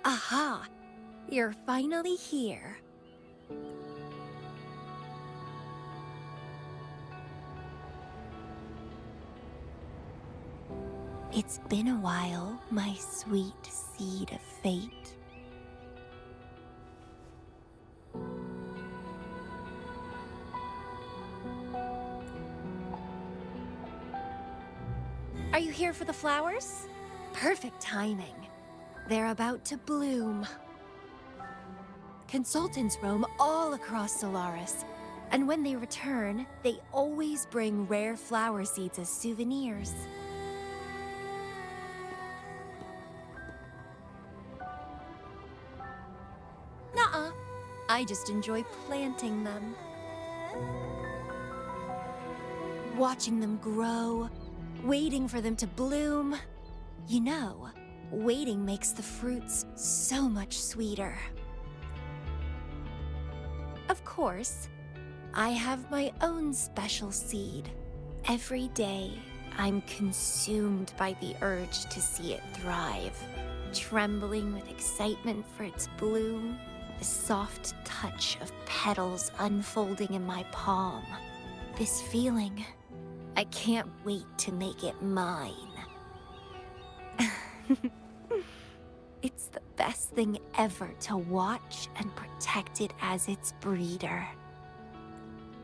Aha! You're finally here. It's been a while, my sweet seed of fate. Are you here for the flowers? Perfect timing. They're about to bloom. Consultants roam all across Solaris, and when they return, they always bring rare flower seeds as souvenirs. Nuh-uh. I just enjoy planting them. Watching them grow, waiting for them to bloom. You know, waiting makes the fruits so much sweeter. Of course, I have my own special seed. Every day, I'm consumed by the urge to see it thrive, trembling with excitement for its bloom, the soft touch of petals unfolding in my palm. This feeling, I can't wait to make it mine. It's the best thing ever to watch and protect it as its breeder.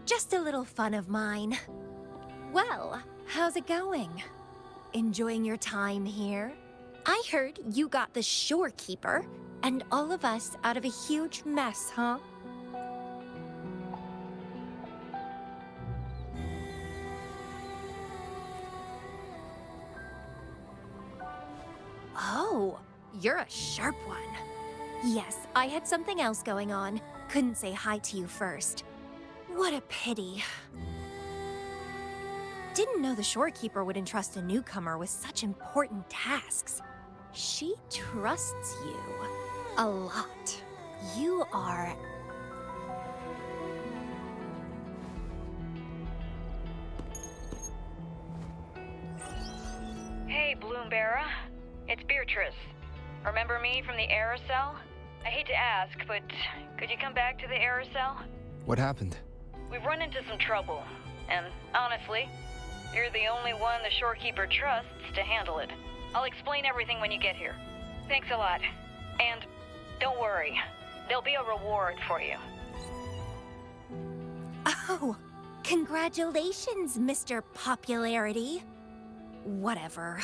Just a little fun of mine. Well, how's it going? Enjoying your time here? I heard you got the shorekeeper and all of us out of a huge mess, huh? Oh, you're a sharp one. Yes, I had something else going on. Couldn't say hi to you first. What a pity. Didn't know the shorekeeper would entrust a newcomer with such important tasks. She trusts you a lot. You are... Hey, Bloombearer. It's Beatrice. Remember me from the aerosol? I hate to ask, but could you come back to the aerosol? What happened? We've run into some trouble, and honestly, you're the only one the shorekeeper trusts to handle it. I'll explain everything when you get here. Thanks a lot. And don't worry, there'll be a reward for you. Oh, congratulations, Mr. Popularity. Whatever.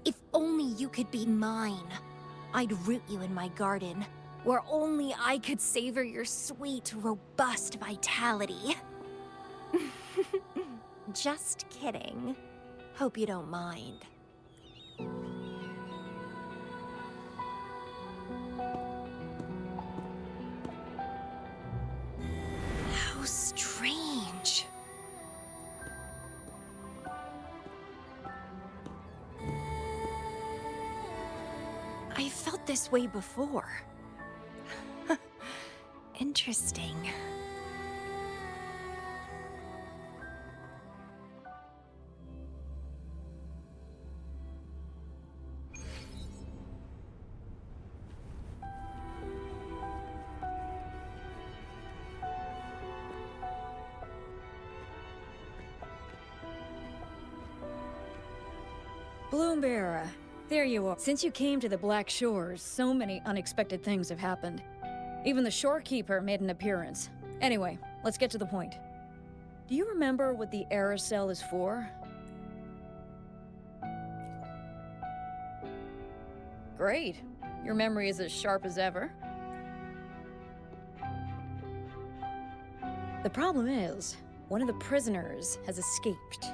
If only you could be mine. I'd root you in my garden, where only I could savor your sweet, robust vitality. Just kidding. Hope you don't mind. How strange. I felt this way before. Interesting. Bloombearer, there you are. Since you came to the Black Shores, so many unexpected things have happened. Even the shorekeeper made an appearance. Anyway, let's get to the point. Do you remember what the aerosol is for? Great. Your memory is as sharp as ever. The problem is, one of the prisoners has escaped.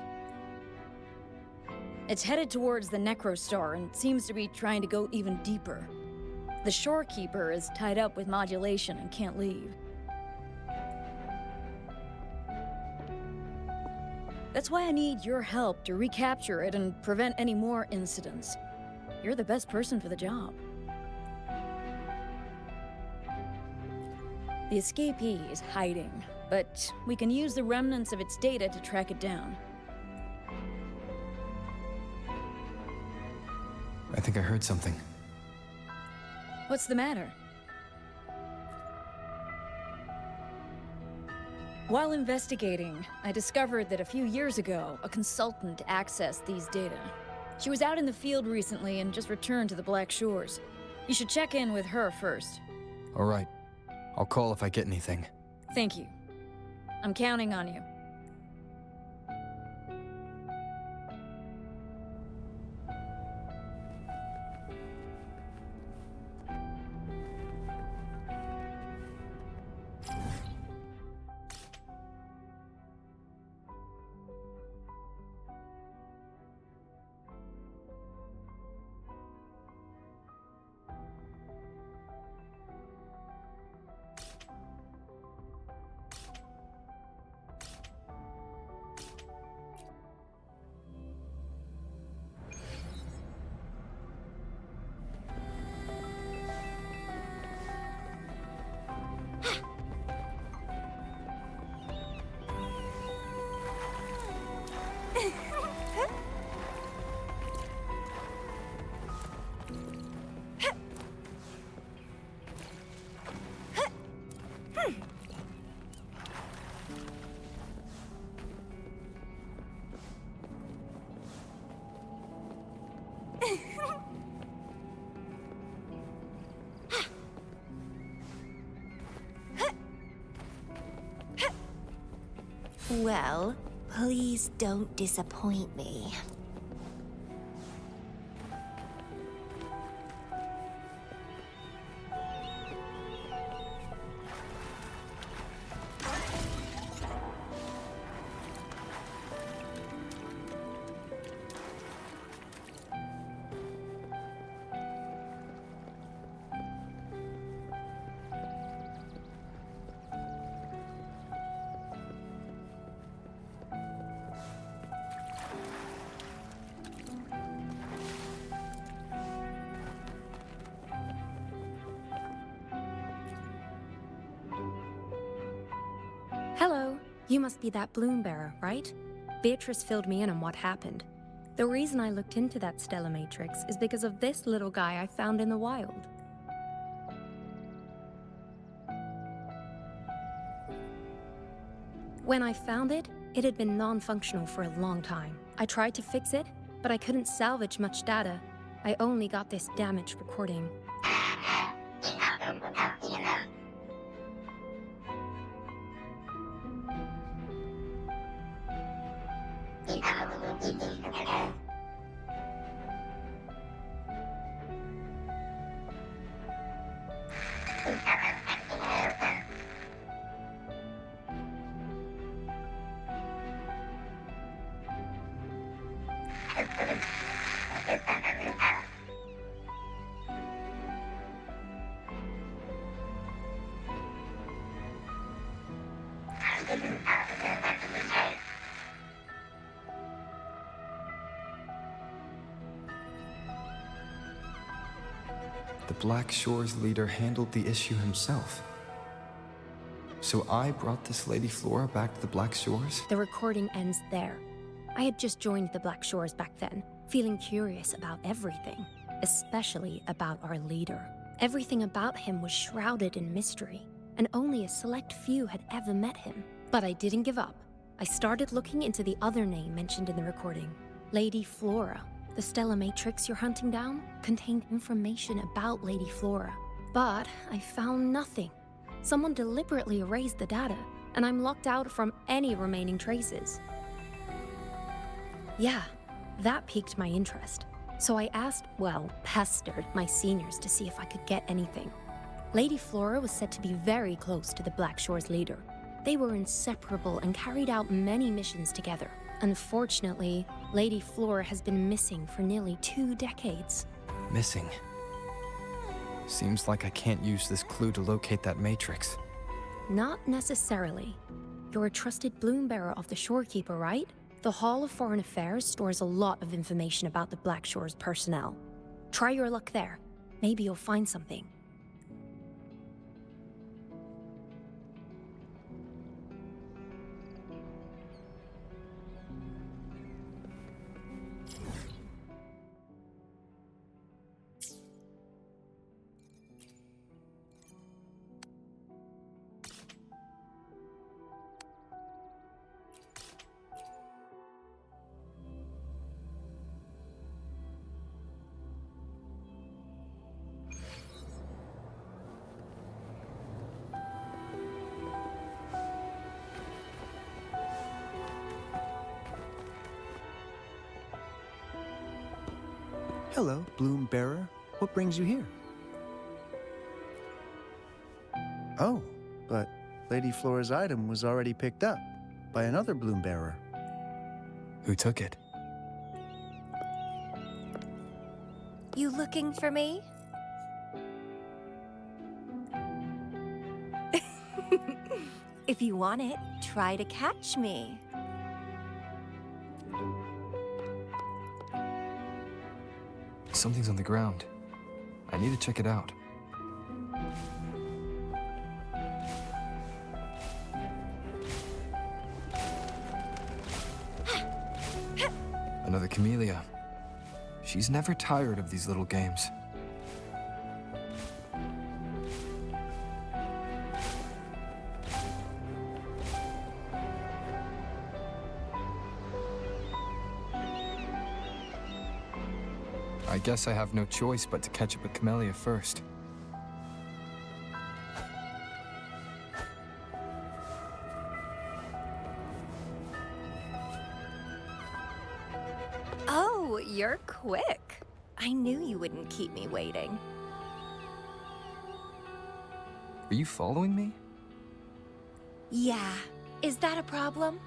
It's headed towards the Necrostar and seems to be trying to go even deeper. The shorekeeper is tied up with modulation and can't leave. That's why I need your help to recapture it and prevent any more incidents. You're the best person for the job. The escapee is hiding, but we can use the remnants of its data to track it down. I think I heard something. What's the matter? While investigating, I discovered that a few years ago, a consultant accessed these data. She was out in the field recently and just returned to the Black Shores. You should check in with her first. All right. I'll call if I get anything. Thank you. I'm counting on you. Well, please don't disappoint me. Hello. You must be that bloom bearer, right? Beatrice filled me in on what happened. The reason I looked into that Stella Matrix is because of this little guy I found in the wild. When I found it, it had been non-functional for a long time. I tried to fix it, but I couldn't salvage much data. I only got this damaged recording. The Black Shores leader handled the issue himself. So I brought this Lady Flora back to the Black Shores? The recording ends there. I had just joined the Black Shores back then, feeling curious about everything, especially about our leader. Everything about him was shrouded in mystery, and only a select few had ever met him. But I didn't give up. I started looking into the other name mentioned in the recording, Lady Flora. The Stellar Matrix you're hunting down contained information about Lady Flora. But I found nothing. Someone deliberately erased the data, and I'm locked out from any remaining traces. Yeah, that piqued my interest. So I asked, well, pestered my seniors to see if I could get anything. Lady Flora was said to be very close to the Black Shore's leader. They were inseparable and carried out many missions together. Unfortunately, Lady Flora has been missing for nearly 2 decades. Missing. Seems like I can't use this clue to locate that matrix. Not necessarily. You're a trusted bloom bearer of the Shorekeeper, right? The Hall of Foreign Affairs stores a lot of information about the Black Shore's personnel. Try your luck there. Maybe you'll find something. Hello, Bloom Bearer. What brings you here? Oh, but Lady Flora's item was already picked up by another Bloom Bearer. Who took it? You looking for me? If you want it, try to catch me. Something's on the ground. I need to check it out. Another camellia. She's never tired of these little games. I guess I have no choice but to catch up with Camellia first. Oh, you're quick. I knew you wouldn't keep me waiting. Are you following me? Yeah. Is that a problem?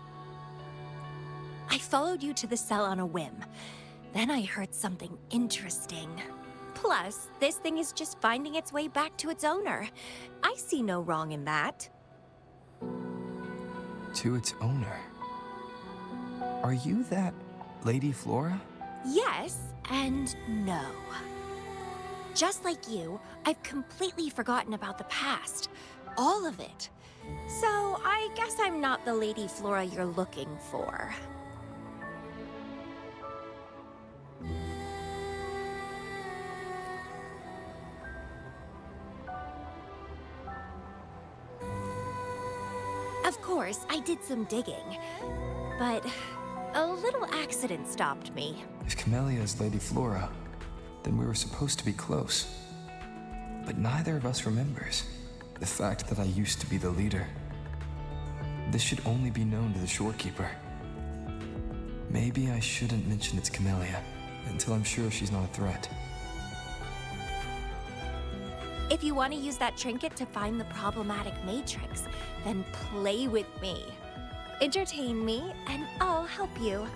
I followed you to the cell on a whim. Then I heard something interesting. Plus, this thing is just finding its way back to its owner. I see no wrong in that. To its owner. Are you that Lady Flora? Yes and no. Just like you, I've completely forgotten about the past. All of it. So I guess I'm not the Lady Flora you're looking for. Of course, I did some digging, but a little accident stopped me. If Camellia is Lady Flora, then we were supposed to be close. But neither of us remembers the fact that I used to be the leader. This should only be known to the Shorekeeper. Maybe I shouldn't mention it's Camellia until I'm sure she's not a threat. If you want to use that trinket to find the problematic matrix, then play with me. Entertain me, and I'll help you.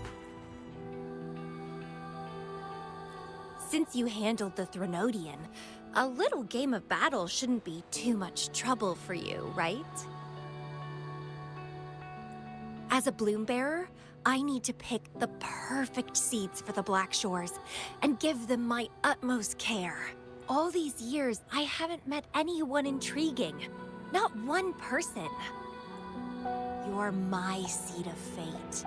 Since you handled the Threnodian, a little game of battle shouldn't be too much trouble for you, right? As a bloom bearer, I need to pick the perfect seeds for the Black Shores and give them my utmost care. All these years, I haven't met anyone intriguing. Not one person. You're my seed of fate.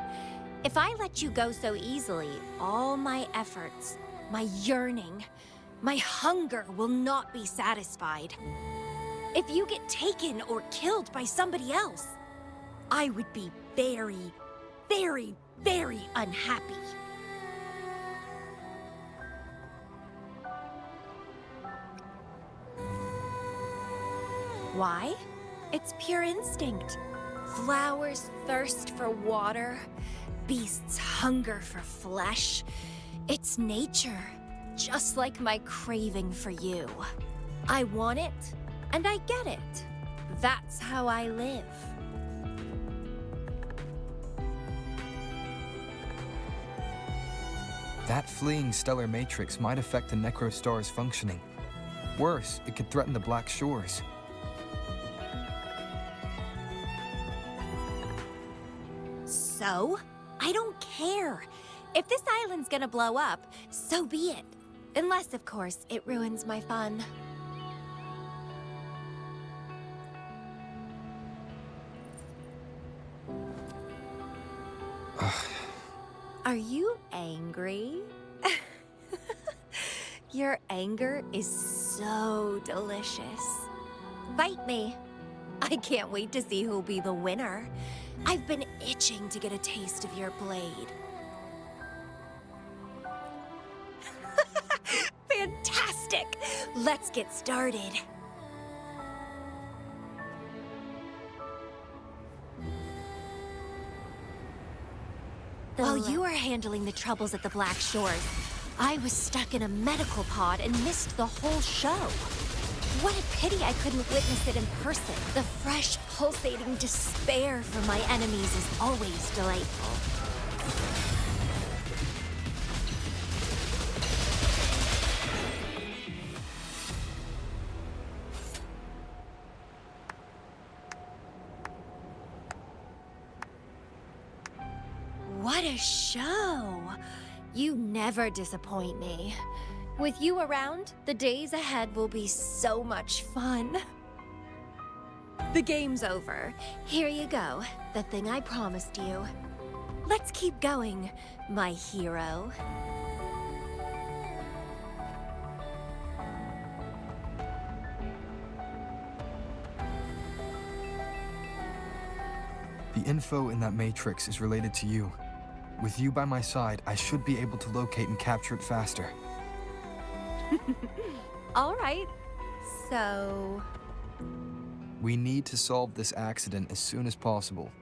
If I let you go so easily, all my efforts, my yearning, my hunger will not be satisfied. If you get taken or killed by somebody else, I would be very, very, very unhappy. Why? It's pure instinct. Flowers thirst for water. Beasts hunger for flesh. It's nature, just like my craving for you. I want it, and I get it. That's how I live. That fleeing stellar matrix might affect the Necrostar's functioning. Worse, it could threaten the Black Shores. So? I don't care. If this island's gonna blow up, so be it. Unless, of course, it ruins my fun. Are you angry? Your anger is so delicious. Fight me. I can't wait to see who'll be the winner. I've been itching to get a taste of your blade. Fantastic! Let's get started. While you were handling the troubles at the Black Shores, I was stuck in a medical pod and missed the whole show. What a pity I couldn't witness it in person. The fresh, pulsating despair from my enemies is always delightful. What a show! You never disappoint me. With you around, the days ahead will be so much fun. The game's over. Here you go, the thing I promised you. Let's keep going, my hero. The info in that matrix is related to you. With you by my side, I should be able to locate and capture it faster. All right, so... We need to solve this accident as soon as possible.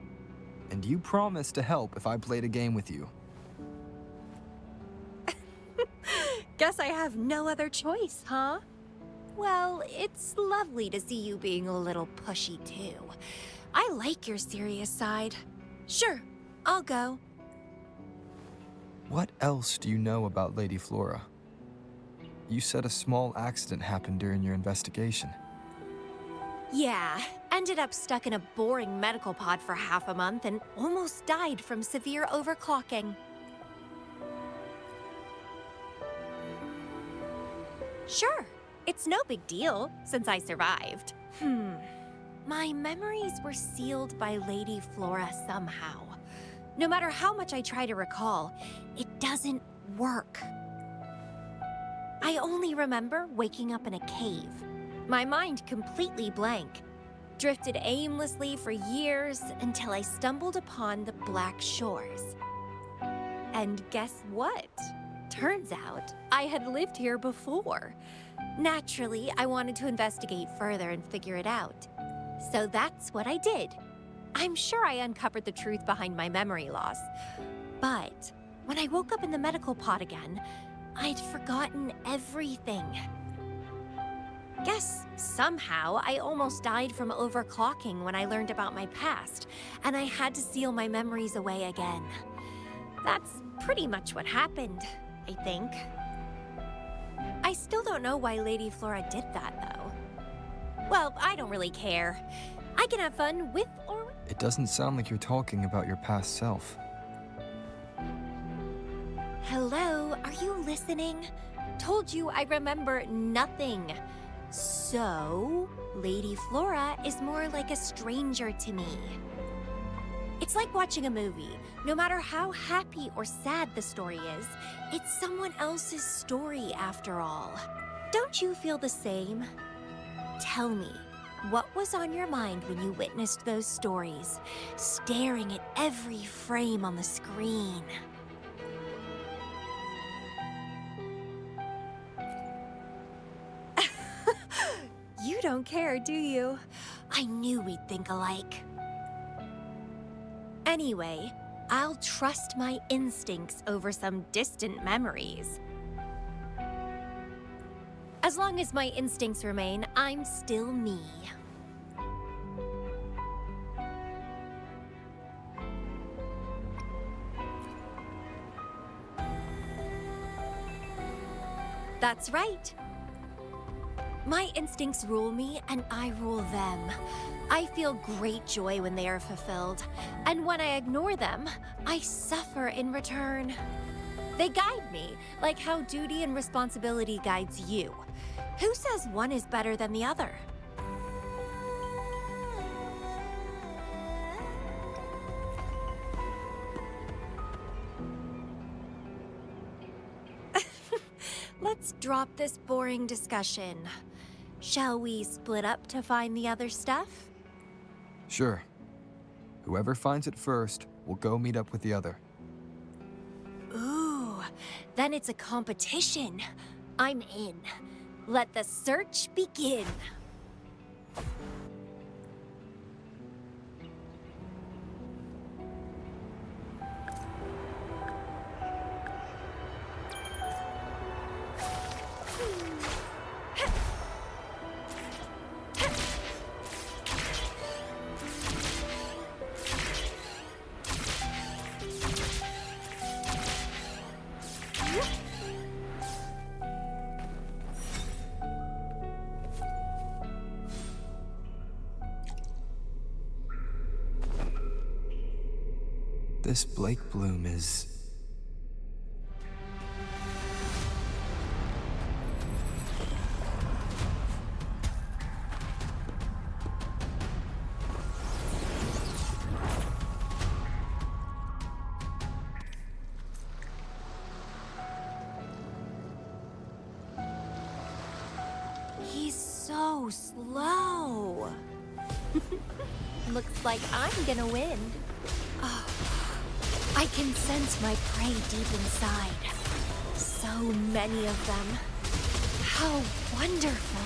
And you promised to help if I played a game with you. Guess I have no other choice, huh? Well, it's lovely to see you being a little pushy, too. I like your serious side. Sure, I'll go. What else do you know about Lady Flora? You said a small accident happened during your investigation. Yeah, ended up stuck in a boring medical pod for half a month and almost died from severe overclocking. Sure, it's no big deal since I survived. My memories were sealed by Lady Flora somehow. No matter how much I try to recall, it doesn't work. I only remember waking up in a cave, my mind completely blank, drifted aimlessly for years until I stumbled upon the Black Shores. And guess what? Turns out I had lived here before. Naturally, I wanted to investigate further and figure it out. So that's what I did. I'm sure I uncovered the truth behind my memory loss. But when I woke up in the medical pod again, I'd forgotten everything. Guess somehow I almost died from overclocking when I learned about my past, and I had to seal my memories away again. That's pretty much what happened, I think. I still don't know why Lady Flora did that, though. Well, I don't really care. I can have fun with or... It doesn't sound like you're talking about your past self. Hello, are you listening? Told you I remember nothing. So, Lady Flora is more like a stranger to me. It's like watching a movie. No matter how happy or sad the story is, it's someone else's story after all. Don't you feel the same? Tell me, what was on your mind when you witnessed those stories, staring at every frame on the screen? You don't care, do you? I knew we'd think alike. Anyway, I'll trust my instincts over some distant memories. As long as my instincts remain, I'm still me. That's right. My instincts rule me, and I rule them. I feel great joy when they are fulfilled, and when I ignore them, I suffer in return. They guide me, like how duty and responsibility guides you. Who says one is better than the other? Let's drop this boring discussion. Shall we split up to find the other stuff? Sure. Whoever finds it first will go meet up with the other. Ooh, then it's a competition. I'm in. Let the search begin. This Blake Bloom is... He's so slow. Looks like I'm gonna win. Oh, I can sense my prey deep inside. So many of them. How wonderful.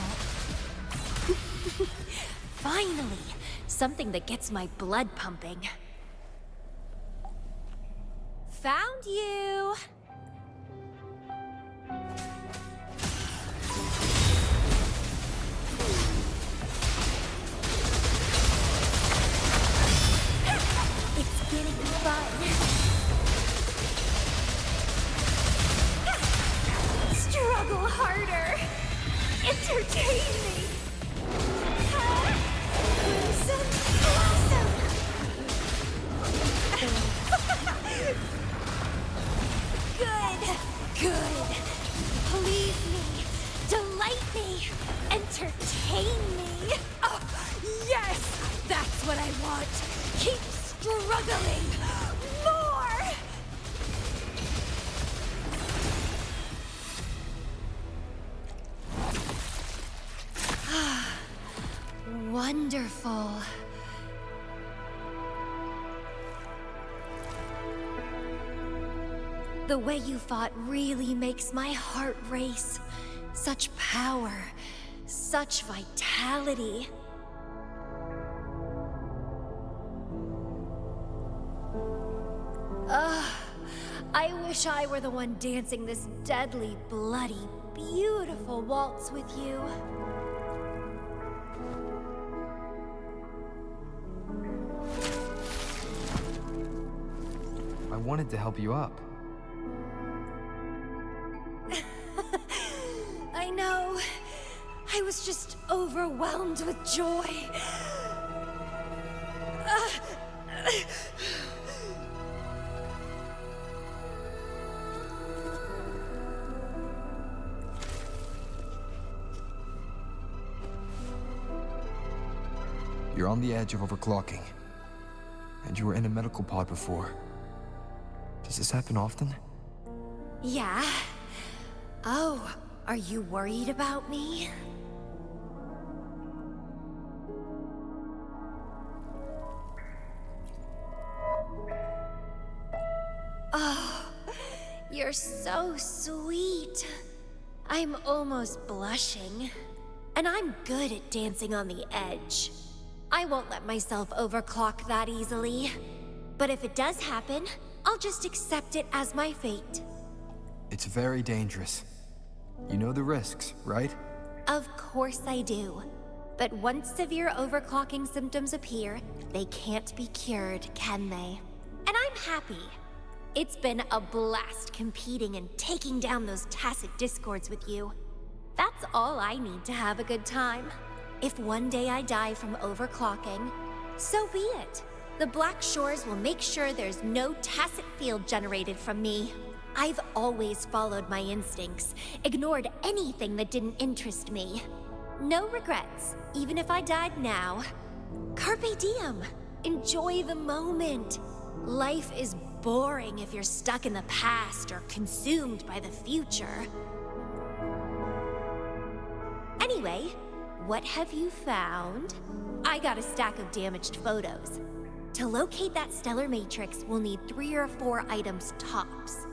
Finally, something that gets my blood pumping. Found you! It's getting fun. Struggle harder. Entertain me. Crimson Blossom. Good. Please me. Delight me. Entertain me. Oh, yes! That's what I want. Keep struggling. More! Wonderful. The way you fought really makes my heart race. Such power, such vitality. I wish I were the one dancing this deadly, bloody, beautiful waltz with you. I wanted to help you up. I know. I was just overwhelmed with joy. You're on the edge of overclocking. And you were in a medical pod before. Does this happen often? Yeah. Oh, are you worried about me? Oh, you're so sweet. I'm almost blushing. And I'm good at dancing on the edge. I won't let myself overclock that easily. But if it does happen, I'll just accept it as my fate. It's very dangerous. You know the risks, right? Of course I do. But once severe overclocking symptoms appear, they can't be cured, can they? And I'm happy. It's been a blast competing and taking down those tacit discords with you. That's all I need to have a good time. If one day I die from overclocking, so be it. The Black Shores will make sure there's no tacit field generated from me. I've always followed my instincts, ignored anything that didn't interest me. No regrets, even if I died now. Carpe diem. Enjoy the moment. Life is boring if you're stuck in the past or consumed by the future. Anyway, what have you found? I got a stack of damaged photos. To locate that stellar matrix, we'll need 3 or 4 items tops.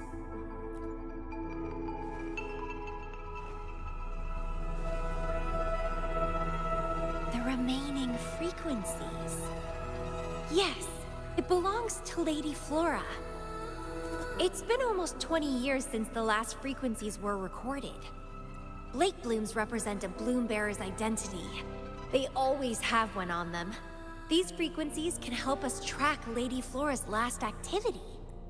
The remaining frequencies. Yes, it belongs to Lady Flora. It's been almost 20 years since the last frequencies were recorded. Lake blooms represent a bloom bearer's identity. They always have one on them. These frequencies can help us track Lady Flora's last activity.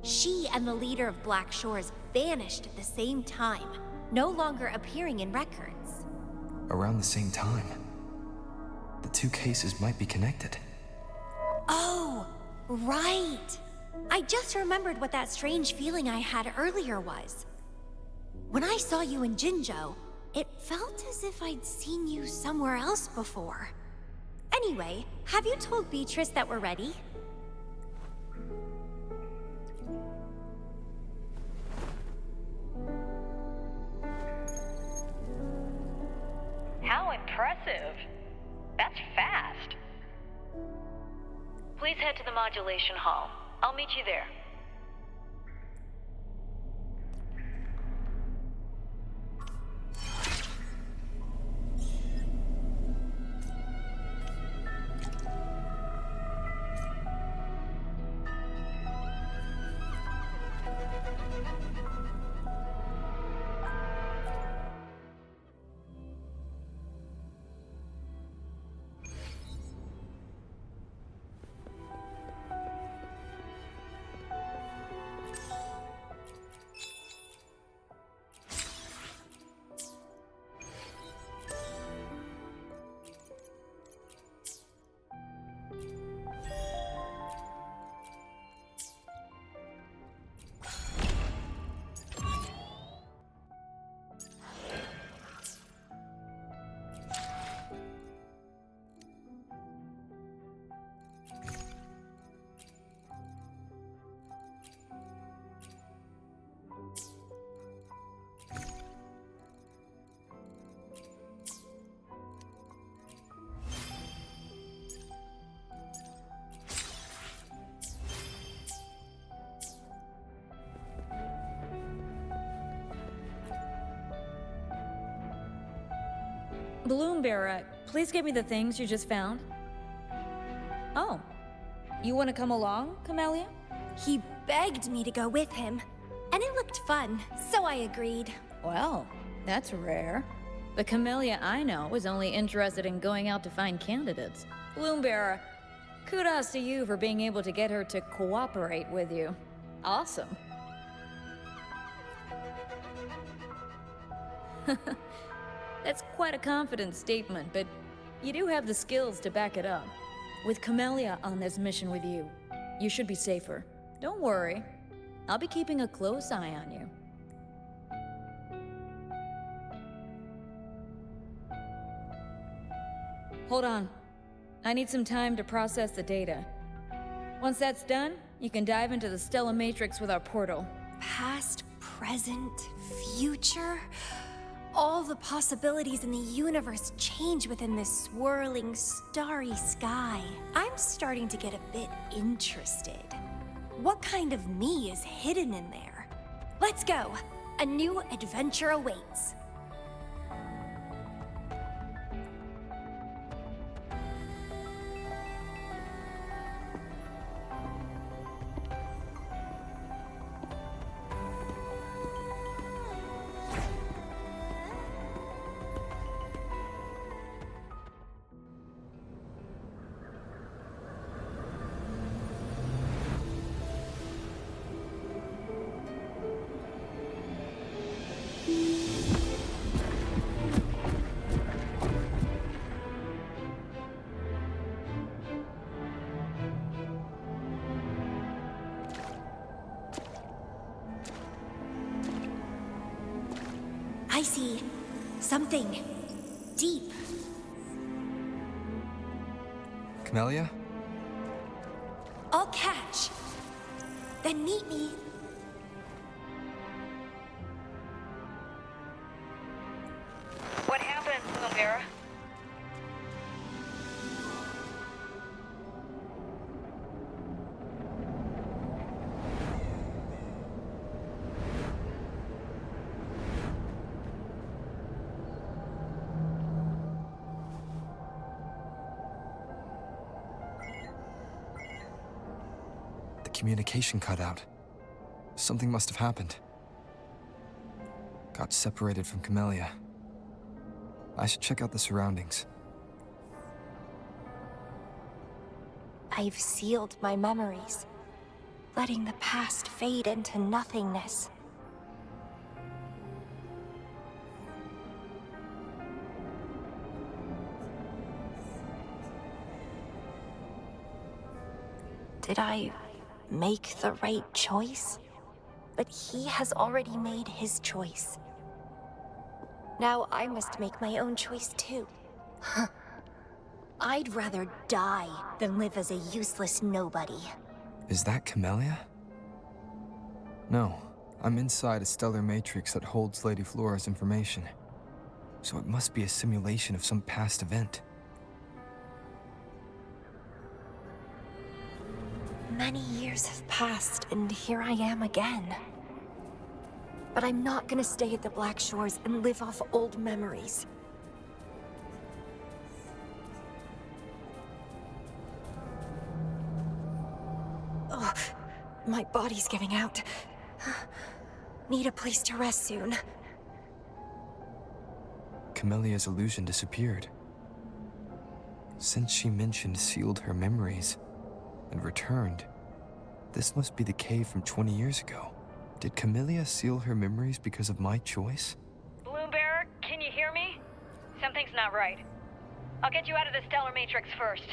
She and the leader of Black Shores vanished at the same time, no longer appearing in records. Around the same time. The two cases might be connected. Oh, right! I just remembered what that strange feeling I had earlier was. When I saw you in Jinzhou, it felt as if I'd seen you somewhere else before. Anyway, have you told Beatrice that we're ready? How impressive. That's fast. Please head to the modulation hall. I'll meet you there. Bloom Bearer, please give me the things you just found. Oh, you want to come along, Camellia? He begged me to go with him, and it looked fun, so I agreed. Well, that's rare. The Camellia I know was only interested in going out to find candidates. Bloom Bearer, kudos to you for being able to get her to cooperate with you. Awesome. That's quite a confident statement, but you do have the skills to back it up. With Camellia on this mission with you, you should be safer. Don't worry. I'll be keeping a close eye on you. Hold on. I need some time to process the data. Once that's done, you can dive into the Stellar Matrix with our portal. Past, present, future. All the possibilities in the universe change within this swirling, starry sky. I'm starting to get a bit interested. What kind of me is hidden in there? Let's go. A new adventure awaits. I see something deep. Camellia? I'll catch. Then meet me. What happened, Lumira? The communication cut out. Something must have happened. Got separated from Camellia. I should check out the surroundings. I've sealed my memories, letting the past fade into nothingness. Did I make the right choice? But he has already made his choice. Now I must make my own choice too. I'd rather die than live as a useless nobody. Is that Camellia? No, I'm inside a stellar matrix that holds Lady Flora's information. So it must be a simulation of some past event. Many years have passed, and here I am again. But I'm not gonna stay at the Black Shores and live off old memories. Ugh, my body's giving out. Need a place to rest soon. Camellia's illusion disappeared. Since she mentioned sealed her memories and returned, this must be the cave from 20 years ago. Did Camellia seal her memories because of my choice? Bloombearer, can you hear me? Something's not right. I'll get you out of the stellar matrix first.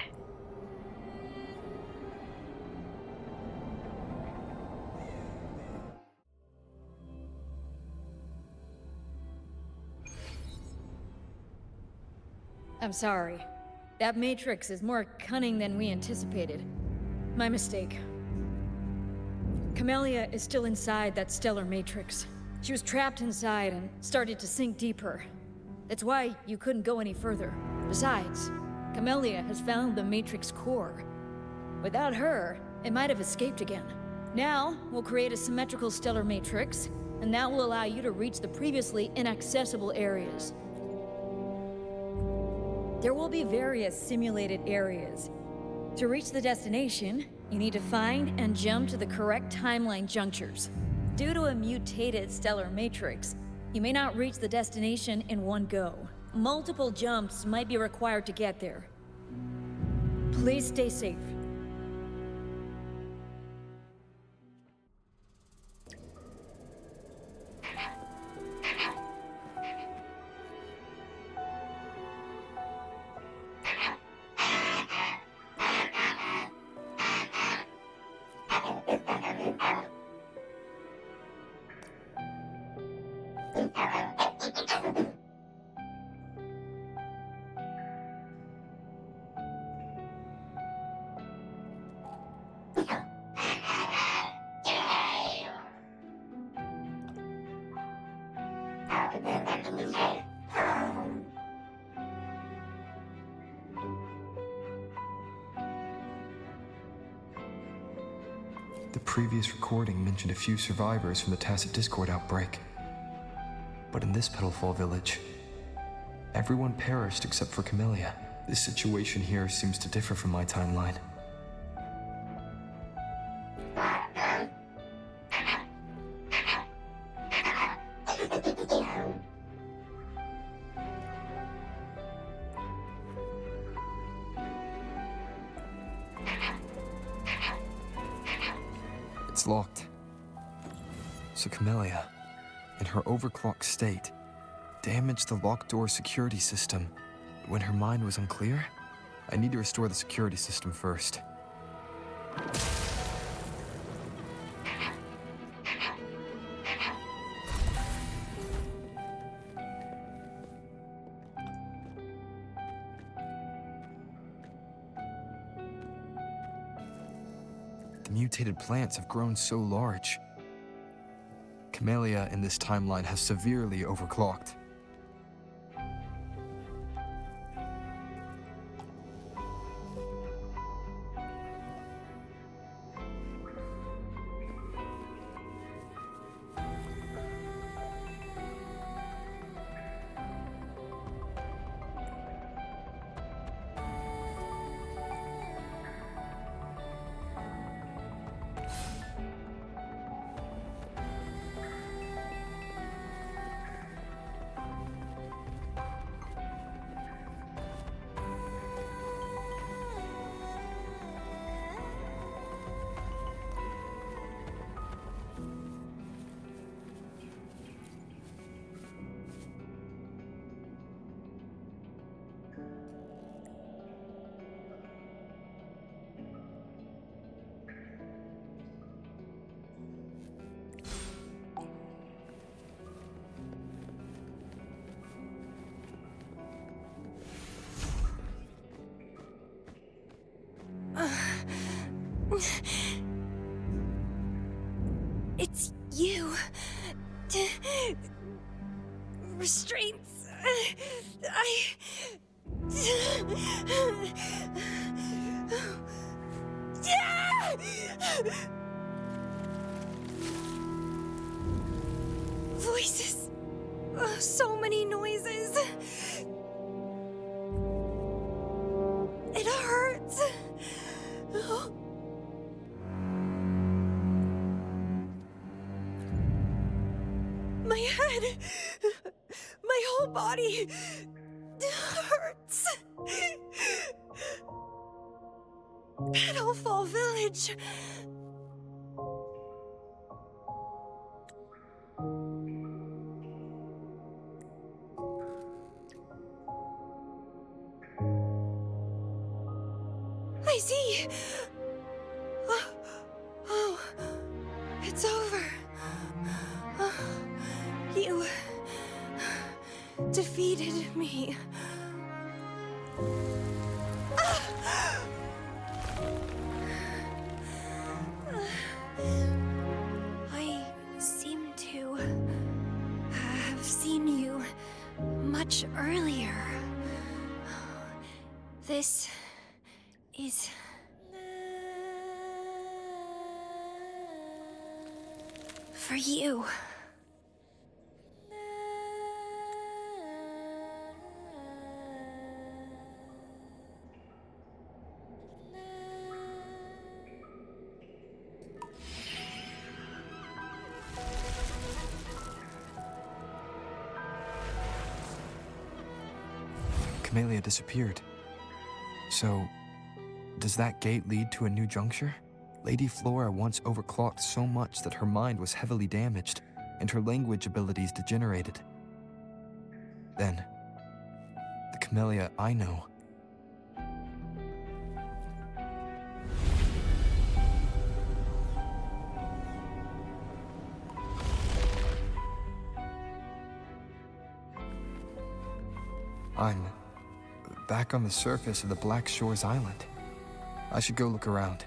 I'm sorry. That matrix is more cunning than we anticipated. My mistake. Camellia is still inside that stellar matrix. She was trapped inside and started to sink deeper. That's why you couldn't go any further. Besides, Camellia has found the matrix core. Without her, it might have escaped again. Now, we'll create a symmetrical stellar matrix, and that will allow you to reach the previously inaccessible areas. There will be various simulated areas. To reach the destination, you need to find and jump to the correct timeline junctures. Due to a mutated stellar matrix, you may not reach the destination in one go. Multiple jumps might be required to get there. Please stay safe. The previous recording mentioned a few survivors from the Tacit Discord outbreak. But in this Petalfall village, everyone perished except for Camellia. This situation here seems to differ from my timeline. It's locked. So Camellia, in her overclocked state, damaged the locked door security system when her mind was unclear? I need to restore the security system first. the mutated plants have grown so large. Camellia in this timeline has severely overclocked. It's you. Restraints. Voices. So many noises. It hurts. My head. My whole body hurts. Petalfall Village. I see. Oh, it's over. You defeated me. I seem to have seen you much earlier. This is for you. Camellia disappeared. So, does that gate lead to a new juncture? Lady Flora once overclocked so much that her mind was heavily damaged, and her language abilities degenerated. Then, the Camellia I know. I'm back on the surface of the Black Shores Island. I should go look around.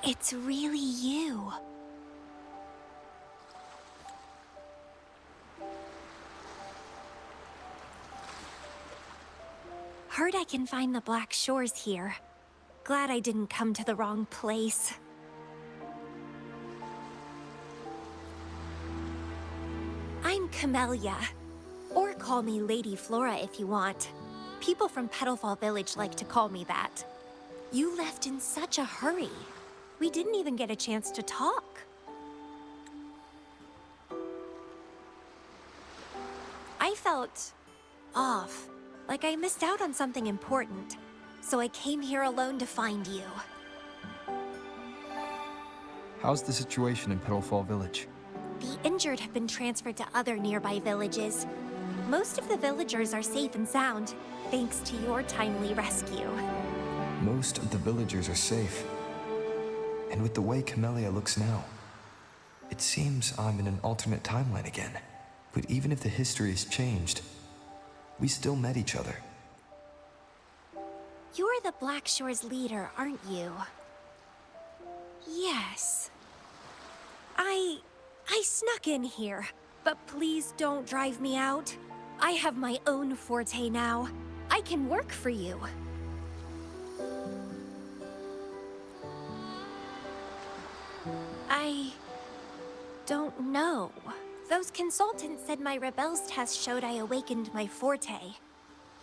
It's really you. Heard I can find the Black Shores here. Glad I didn't come to the wrong place. I'm Camellia. Or call me Lady Flora if you want. People from Petalfall Village like to call me that. You left in such a hurry. We didn't even get a chance to talk. I felt off, like I missed out on something important. So I came here alone to find you. How's the situation in Petalfall Village? The injured have been transferred to other nearby villages. Most of the villagers are safe and sound, thanks to your timely rescue. Most of the villagers are safe. And with the way Camellia looks now, it seems I'm in an alternate timeline again. But even if the history has changed, we still met each other. You're the Black Shore's leader, aren't you? Yes. I snuck in here, but please don't drive me out. I have my own forte now. I can work for you. I don't know. Those consultants said my rebels test showed I awakened my forte.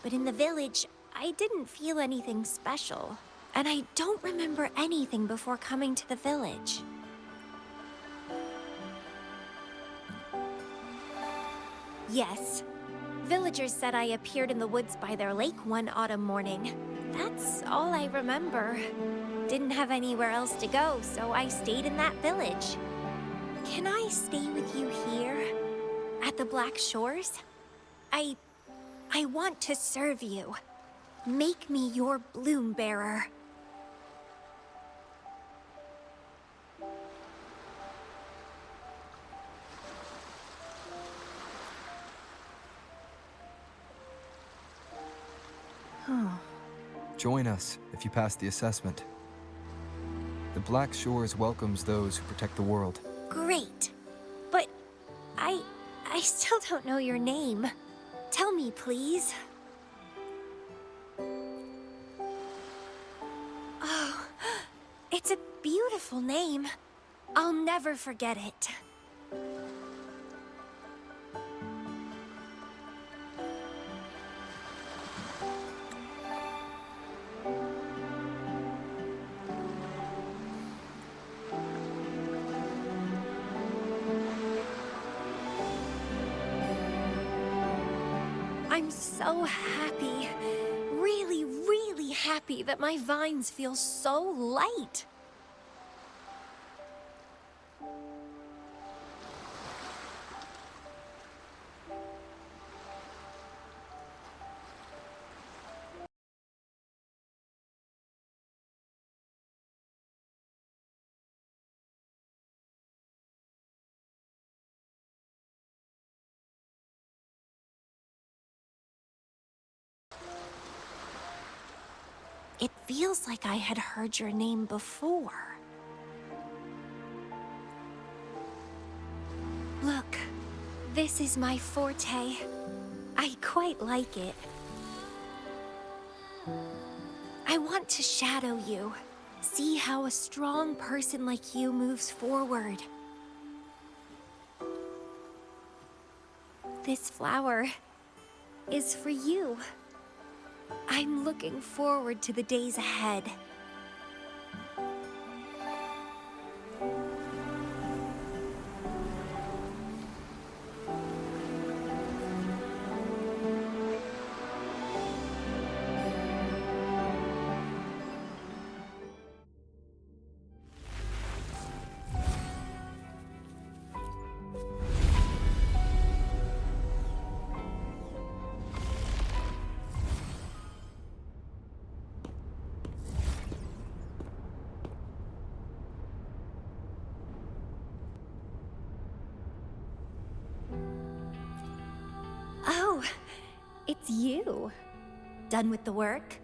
But in the village, I didn't feel anything special. And I don't remember anything before coming to the village. Yes. Villagers said I appeared in the woods by their lake one autumn morning. That's all I remember. Didn't have anywhere else to go, so I stayed in that village. Can I stay with you here? At the Black Shores? I want to serve you. Make me your bloom bearer. Join us if you pass the assessment. The Black Shores welcomes those who protect the world. Great. But I still don't know your name. Tell me, please. Oh, it's a beautiful name. I'll never forget it. I'm so happy. Really, really happy that my vines feel so light. It feels like I had heard your name before. Look, this is my forte. I quite like it. I want to shadow you. See how a strong person like you moves forward. This flower is for you. I'm looking forward to the days ahead. Oh, it's you. Done with the work?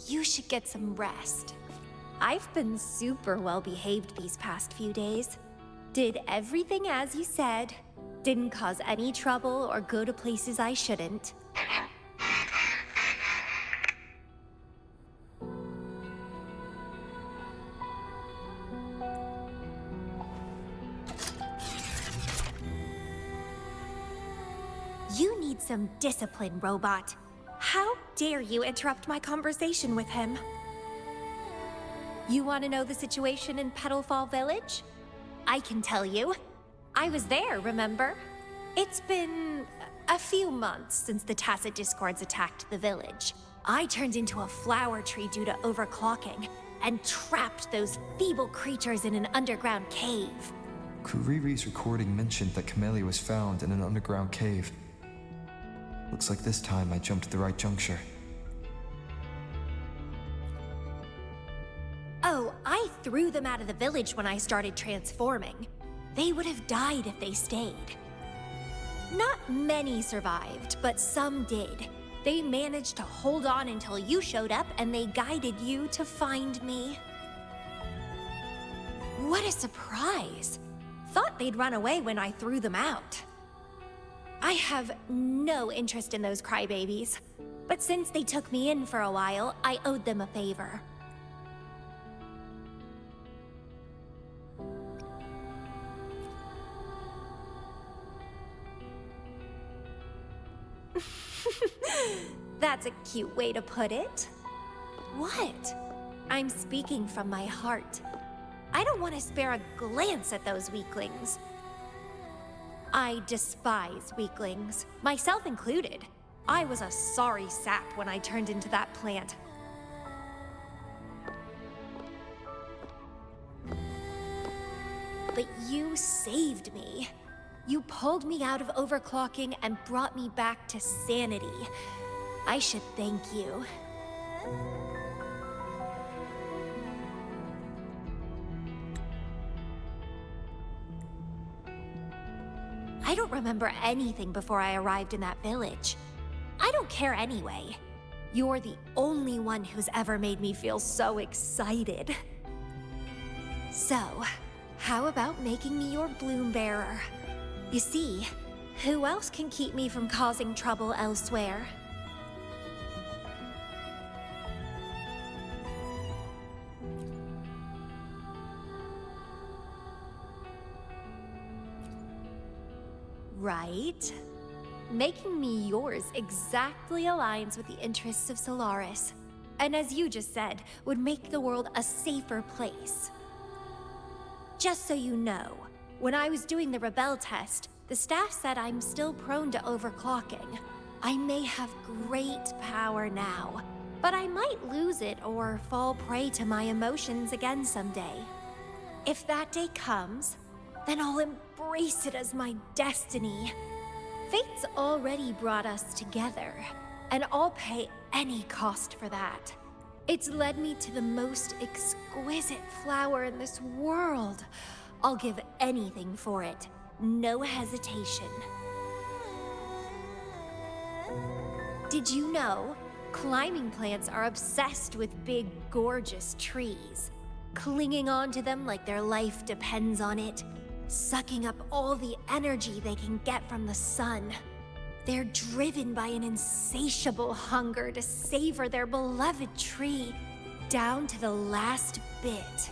You should get some rest. I've been super well behaved these past few days. Did everything as you said. Didn't cause any trouble or go to places I shouldn't. You need some discipline, robot. How dare you interrupt my conversation with him? You want to know the situation in Petalfall Village? I can tell you. I was there, remember? It's been a few months since the Tacit Discords attacked the village. I turned into a flower tree due to overclocking, and trapped those feeble creatures in an underground cave. Kuriri's recording mentioned that Camellia was found in an underground cave. Looks like this time I jumped at the right juncture. Oh, I threw them out of the village when I started transforming. They would have died if they stayed. Not many survived, but some did. They managed to hold on until you showed up and they guided you to find me. What a surprise! Thought they'd run away when I threw them out. I have no interest in those crybabies, but since they took me in for a while, I owed them a favor. That's a cute way to put it. What? I'm speaking from my heart. I don't want to spare a glance at those weaklings. I despise weaklings, myself included. I was a sorry sap when I turned into that plant. But you saved me. You pulled me out of overclocking and brought me back to sanity. I should thank you. I don't remember anything before I arrived in that village. I don't care anyway. You're the only one who's ever made me feel so excited. So, how about making me your bloom bearer? You see, who else can keep me from causing trouble elsewhere? Right? Making me yours exactly aligns with the interests of Solaris. And as you just said, would make the world a safer place. Just so you know, when I was doing the Rebel test, the staff said I'm still prone to overclocking. I may have great power now, but I might lose it or fall prey to my emotions again someday. If that day comes, then I'll embrace it as my destiny. Fate's already brought us together, and I'll pay any cost for that. It's led me to the most exquisite flower in this world. I'll give anything for it, no hesitation. Did you know? Climbing plants are obsessed with big, gorgeous trees, clinging onto them like their life depends on it, sucking up all the energy they can get from the sun. They're driven by an insatiable hunger to savor their beloved tree, down to the last bit.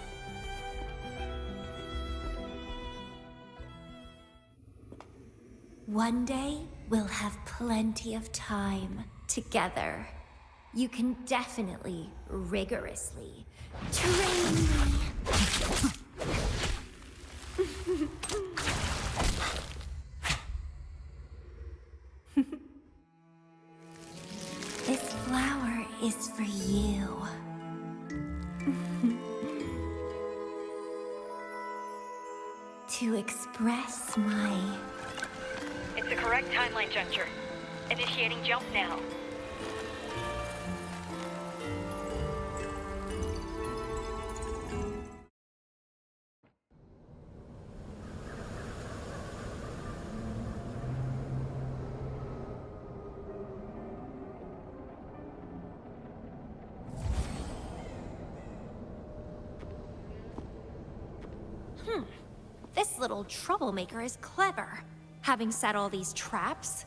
One day, we'll have plenty of time together. You can definitely, rigorously train me. This flower is for you. To express my... It's the correct timeline juncture. Initiating jump now. This little troublemaker is clever, having set all these traps.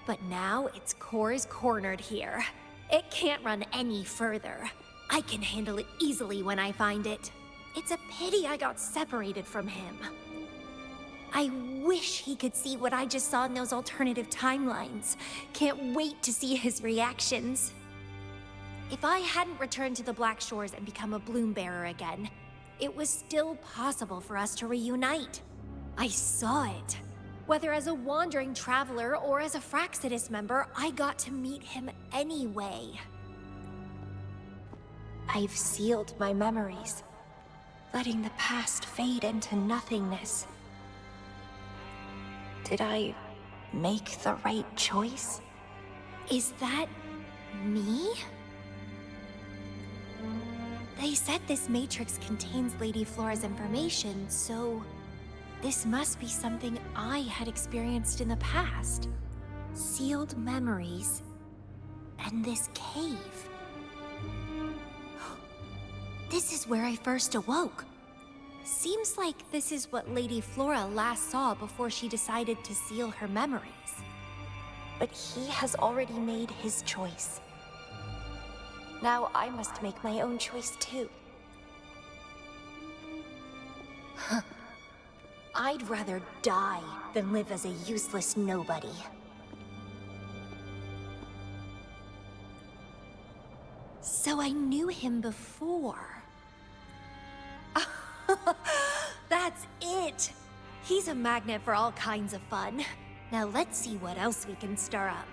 But now its core is cornered here. It can't run any further. I can handle it easily when I find it. It's a pity I got separated from him. I wish he could see what I just saw in those alternative timelines. Can't wait to see his reactions. If I hadn't returned to the Black Shores and become a bloom bearer again, it was still possible for us to reunite. I saw it. Whether as a wandering traveler or as a Fraxidus member, I got to meet him anyway. I've sealed my memories, letting the past fade into nothingness. Did I make the right choice? Is that me? They said this matrix contains Lady Flora's information, so this must be something I had experienced in the past. Sealed memories and this cave. This is where I first awoke. Seems like this is what Lady Flora last saw before she decided to seal her memories. But he has already made his choice. Now I must make my own choice too. I'd rather die than live as a useless nobody. So I knew him before. That's it! He's a magnet for all kinds of fun. Now let's see what else we can stir up.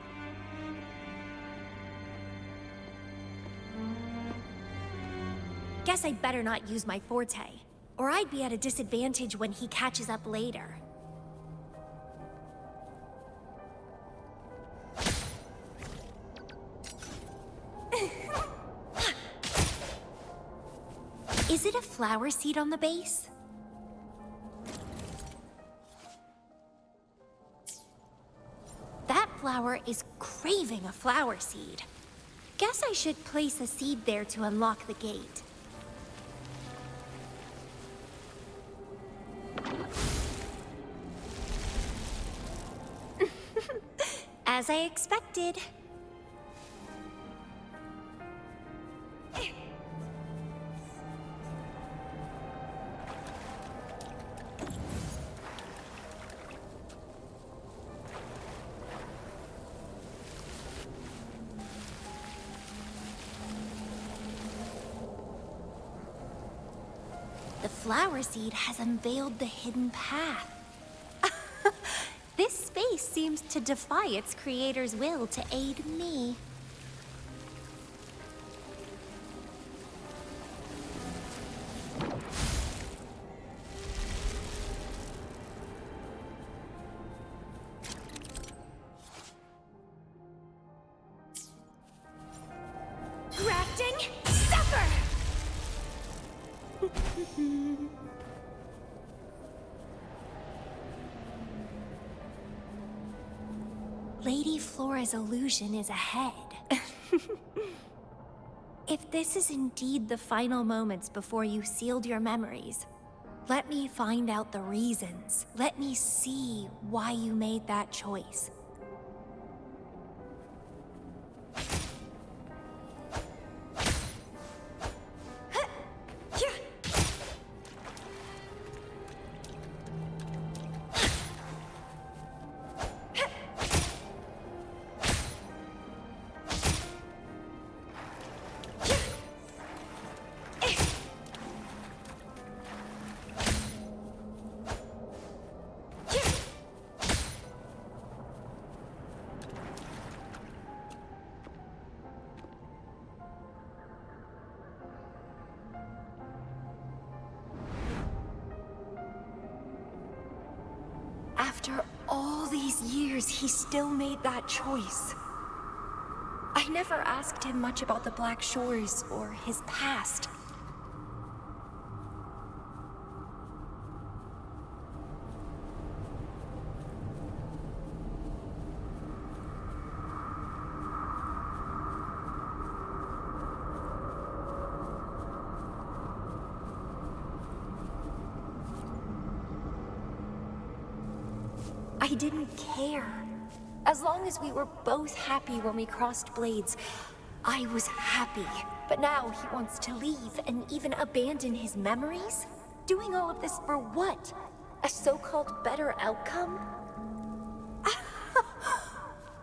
Guess I'd better not use my forte, or I'd be at a disadvantage when he catches up later. Is it a flower seed on the base? That flower is craving a flower seed. Guess I should place a seed there to unlock the gate. As I expected. The flower seed has unveiled the hidden path. This space seems to defy its creator's will to aid me. Grafting, suffer! Lady Flora's illusion is ahead. If this is indeed the final moments before you sealed your memories, let me find out the reasons. Let me see why you made that choice. After all these years, he still made that choice. I never asked him much about the Black Shores or his past. I didn't care. As long as we were both happy when we crossed blades, I was happy. But now he wants to leave and even abandon his memories? Doing all of this for what? A so-called better outcome?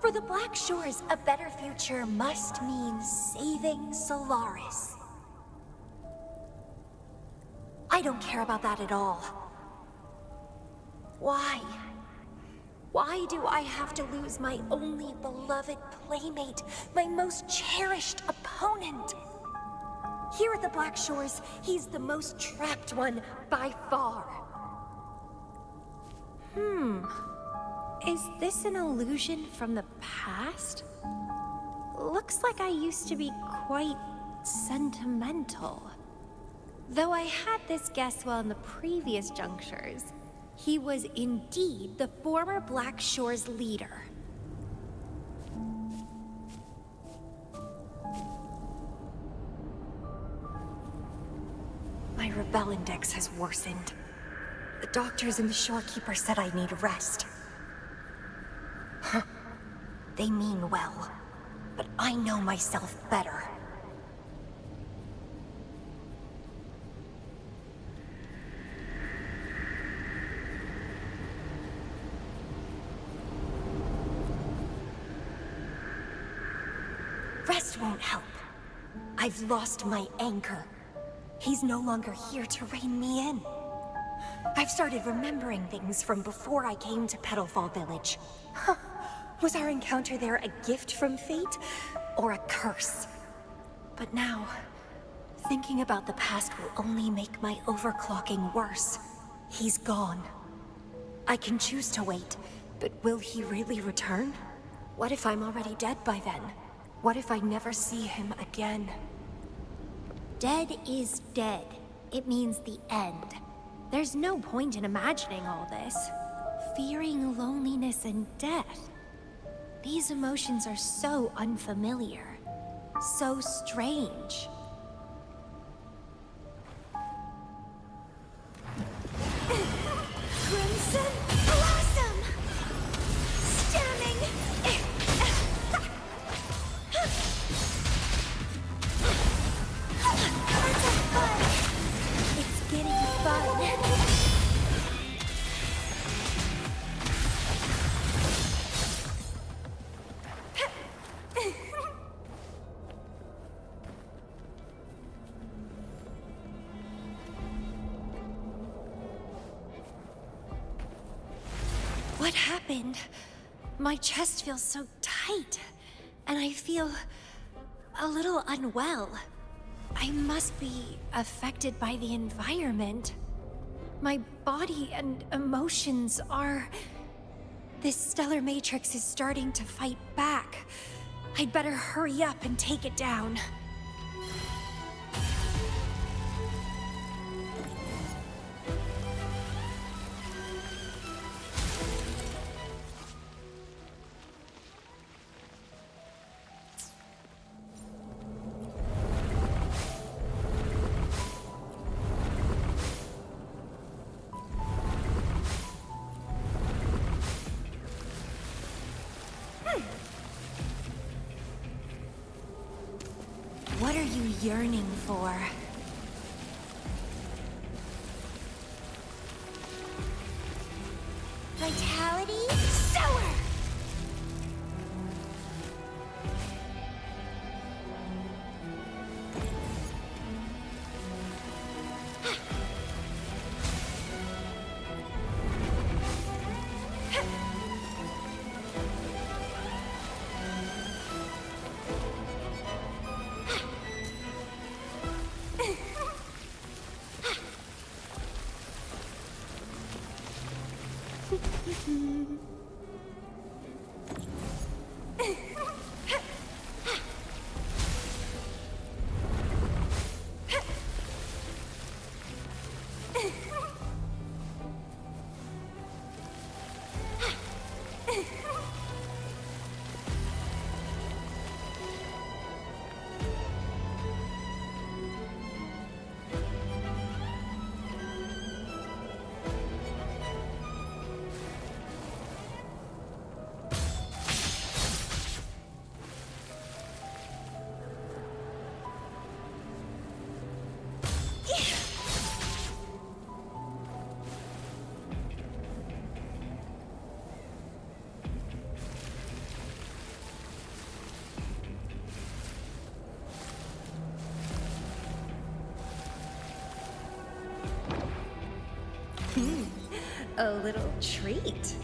For the Black Shores, a better future must mean saving Solaris. I don't care about that at all. Why? Why do I have to lose my only beloved playmate, my most cherished opponent? Here at the Black Shores, he's the most trapped one by far. Is this an illusion from the past? Looks like I used to be quite sentimental. Though I had this guess well in the previous junctures, he was indeed the former Black Shores leader. My rebel index has worsened. The doctors and the shorekeeper said I need rest. Huh. They mean well, but I know myself better. Rest won't help. I've lost my anchor. He's no longer here to rein me in. I've started remembering things from before I came to Petalfall Village. Huh. Was our encounter there a gift from fate, or a curse? But now, thinking about the past will only make my overclocking worse. He's gone. I can choose to wait, but will he really return? What if I'm already dead by then? What if I never see him again? Dead is dead. It means the end. There's no point in imagining all this. Fearing loneliness and death. These emotions are so unfamiliar. So strange. Crimson Blossom! Stemming! That's a fun! It's getting fun! What happened? My chest feels so tight, and I feel a little unwell. I must be affected by the environment. My body and emotions are... This stellar matrix is starting to fight back. I'd better hurry up and take it down. What are you yearning for? Vitality Sower! A little treat.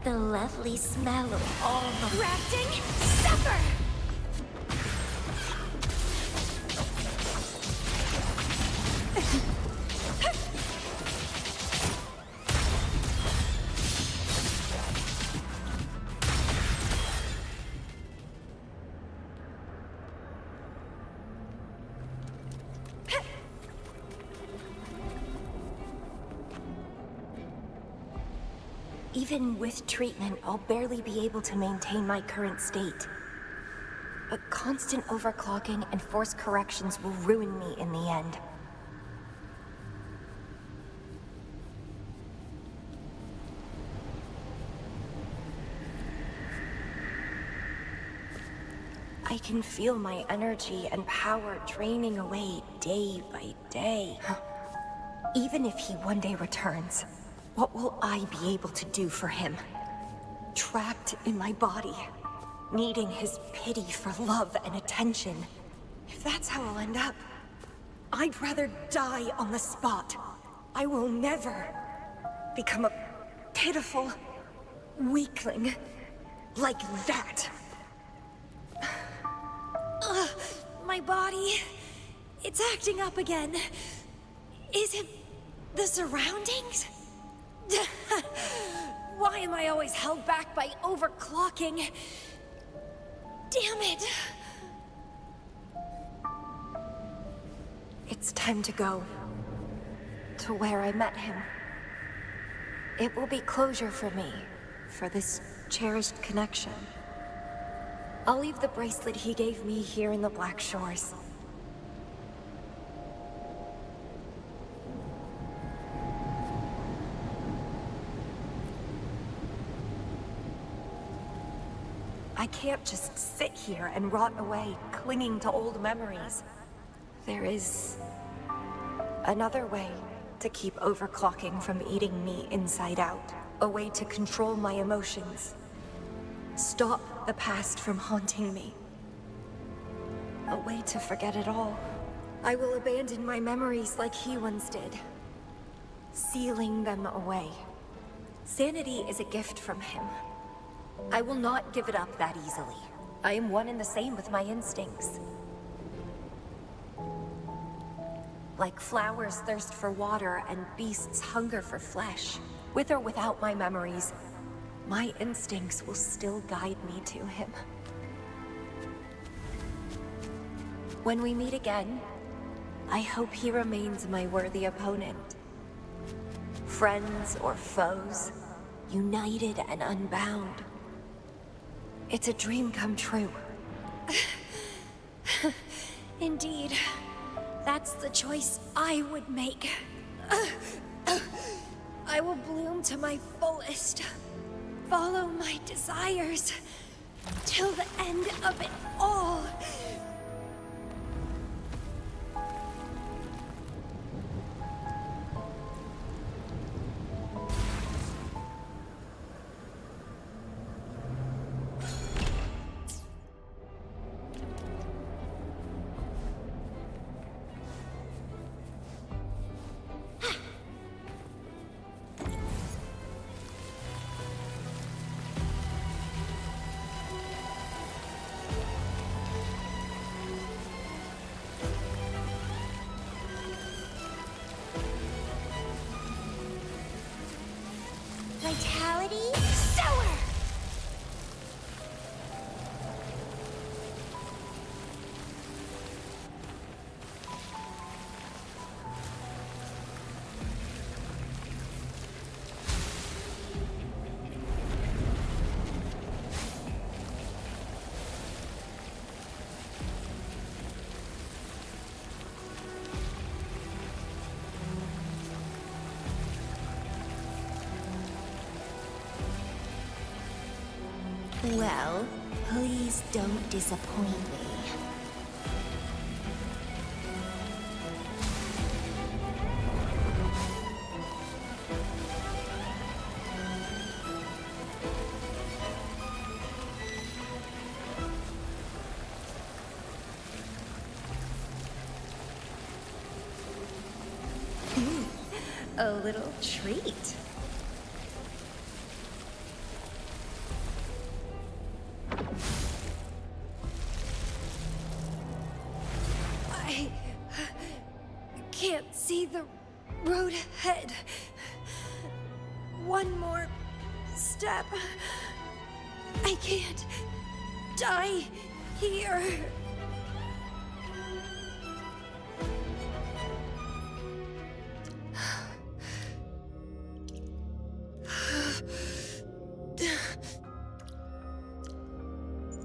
The lovely smell of all the crafting supper! Even with treatment, I'll barely be able to maintain my current state. But constant overclocking and forced corrections will ruin me in the end. I can feel my energy and power draining away day by day. Even if he one day returns, what will I be able to do for him? Trapped in my body, needing his pity for love and attention. If that's how I'll end up, I'd rather die on the spot. I will never become a pitiful weakling like that. My body, it's acting up again. Is it the surroundings? Why am I always held back by overclocking? Damn it! It's time to go. To where I met him. It will be closure for me, for this cherished connection. I'll leave the bracelet he gave me here in the Black Shores. I can't just sit here and rot away, clinging to old memories. There is another way to keep overclocking from eating me inside out. A way to control my emotions. Stop the past from haunting me. A way to forget it all. I will abandon my memories like he once did, sealing them away. Sanity is a gift from him. I will not give it up that easily. I am one and the same with my instincts. Like flowers thirst for water and beasts hunger for flesh. With or without my memories, my instincts will still guide me to him. When we meet again, I hope he remains my worthy opponent. Friends or foes, united and unbound. It's a dream come true. Indeed. That's the choice I would make. I will bloom to my fullest. Follow my desires. Till the end of it all. Well, please don't disappoint me. A little treat. I can't see the road ahead. One more step. I can't die here.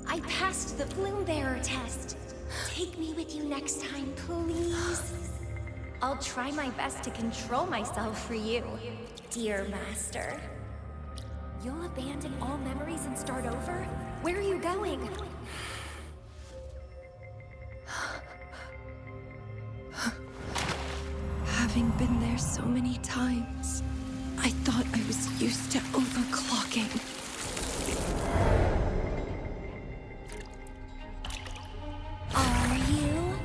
I passed the Bloom Bearer test. Take me with you next time, please. I'll try my best to control myself for you, dear master. You'll abandon all memories and start over? Where are you going? Having been there so many times, I thought I was used to overclocking. Are you?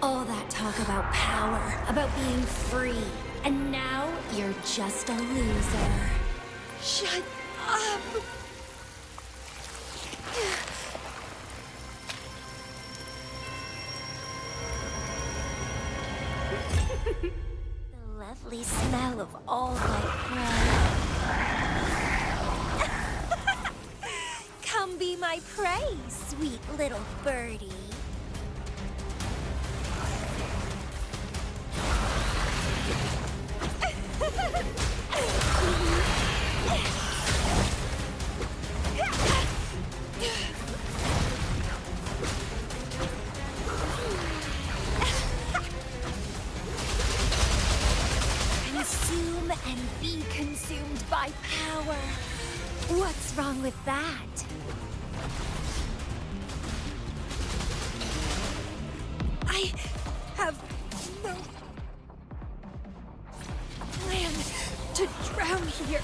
All that talk about power, about being free, and now you're just a loser. Shut up! The lovely smell of all white bread. Come be my prey, sweet little birdie. Consume and be consumed by power. What's wrong with that? I have no plan to drown here.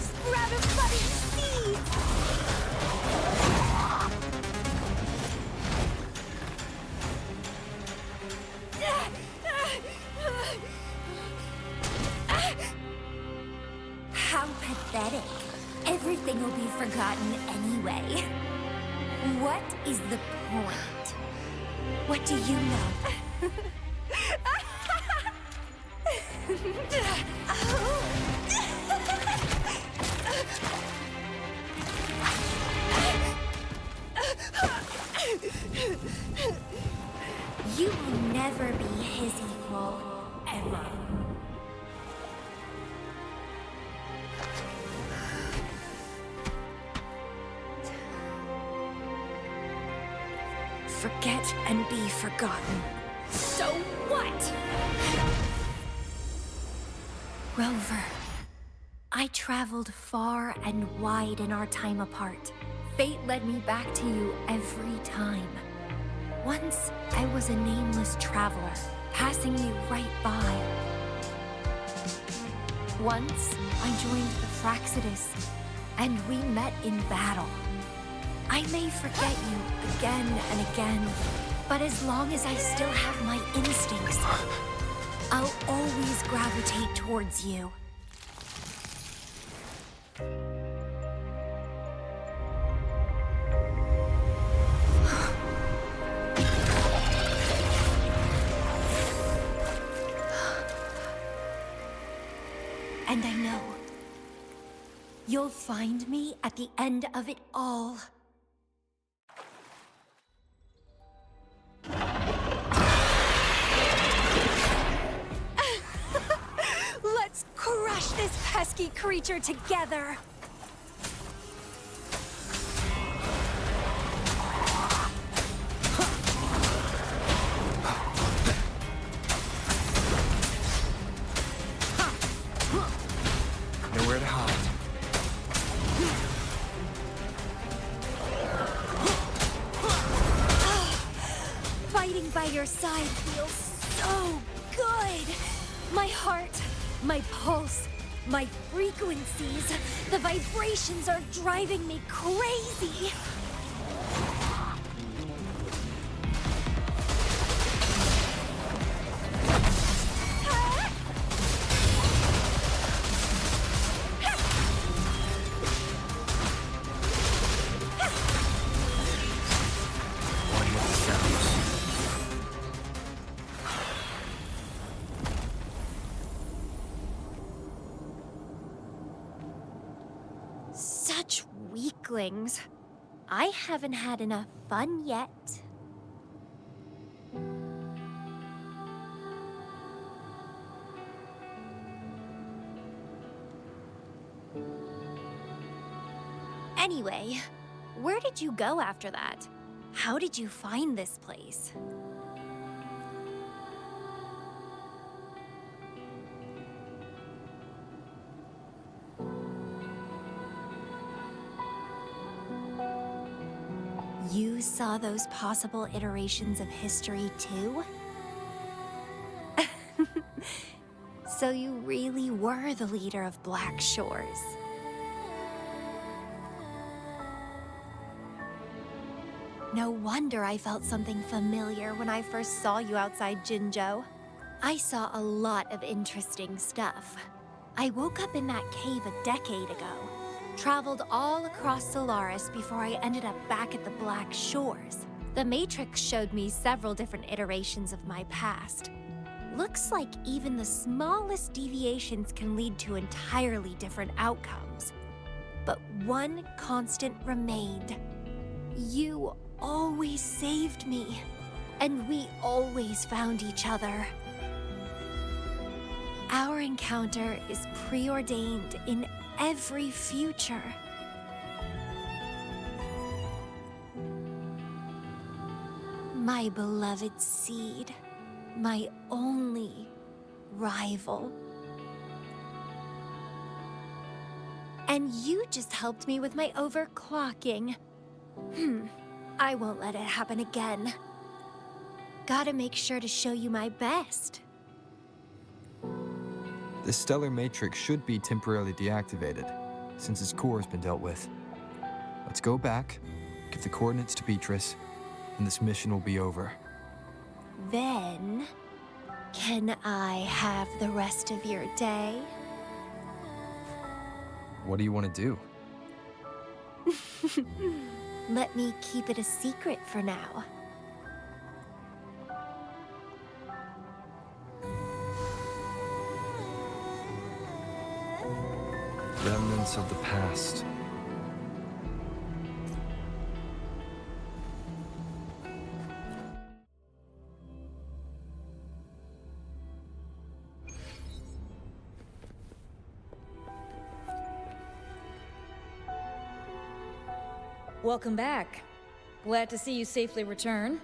Sprout of budding seeds! How pathetic. Everything will be forgotten anyway. What is the point? What do you know? You will never be his equal, ever. Forget and be forgotten. So what? Rover, I traveled far and wide in our time apart. Fate led me back to you every time. Once, I was a nameless traveler, passing you right by. Once, I joined the Fraxidus, and we met in battle. I may forget you again and again, but as long as I still have my instincts, I'll always gravitate towards you. And I know you'll find me at the end of it all. Let's crush this pesky creature together! nowhere to hide. Fighting by your side feels so good. My heart, my pulse, my frequencies, the vibrations are driving me crazy. One with the sounds. Such weaklings. I haven't had enough fun yet. Anyway, where did you go after that? How did you find this place? You saw those possible iterations of history too? So you really were the leader of Black Shores. No wonder I felt something familiar when I first saw you outside Jinzhou. I saw a lot of interesting stuff. I woke up in that cave a decade ago, traveled all across Solaris before I ended up back at the Black Shores. The Matrix showed me several different iterations of my past. Looks like even the smallest deviations can lead to entirely different outcomes. But one constant remained. You always saved me, and we always found each other. Our encounter is preordained in every future. My beloved seed, my only rival. And you just helped me with my overclocking. I won't let it happen again. Gotta make sure to show you my best. The stellar matrix should be temporarily deactivated, since its core has been dealt with. Let's go back, give the coordinates to Beatrice, and this mission will be over. Then, can I have the rest of your day? What do you want to do? Let me keep it a secret for now. Remnants of the past. Welcome back. Glad to see you safely return.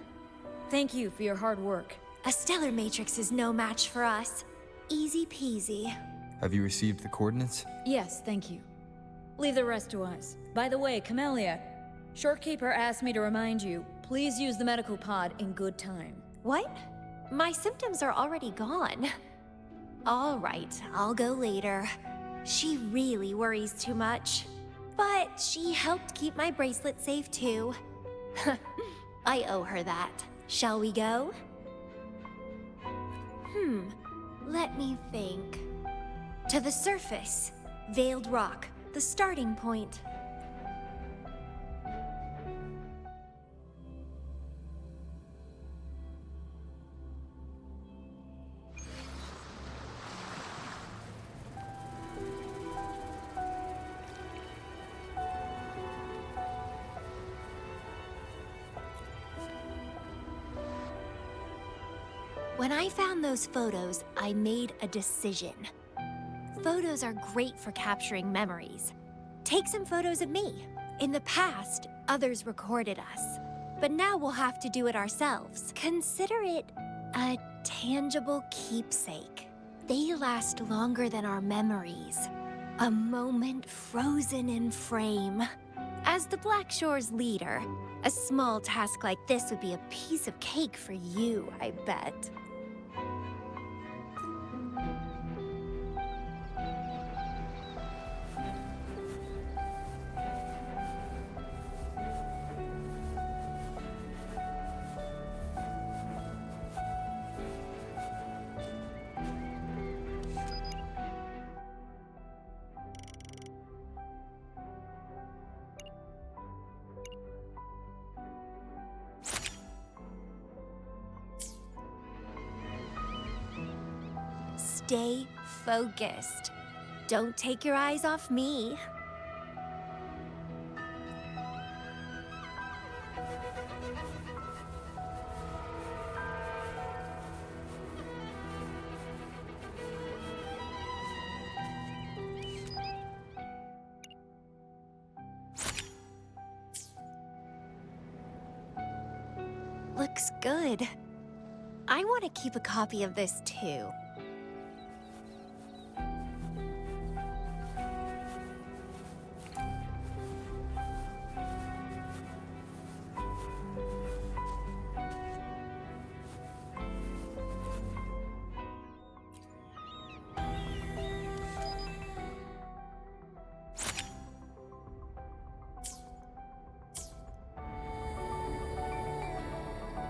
Thank you for your hard work. A stellar matrix is no match for us. Easy peasy. Have you received the coordinates? Yes, thank you. Leave the rest to us. By the way, Camellia, Shorekeeper asked me to remind you, please use the medical pod in good time. What? My symptoms are already gone. All right, I'll go later. She really worries too much. But she helped keep my bracelet safe too. I owe her that. Shall we go? Let me think. To the surface. Veiled Rock, the starting point. When I found those photos, I made a decision. Photos are great for capturing memories. Take some photos of me. In the past, others recorded us. But now we'll have to do it ourselves. Consider it a tangible keepsake. They last longer than our memories. A moment frozen in frame. As the Black Shore's leader, a small task like this would be a piece of cake for you, I bet. Stay focused. Don't take your eyes off me. Looks good. I want to keep a copy of this too.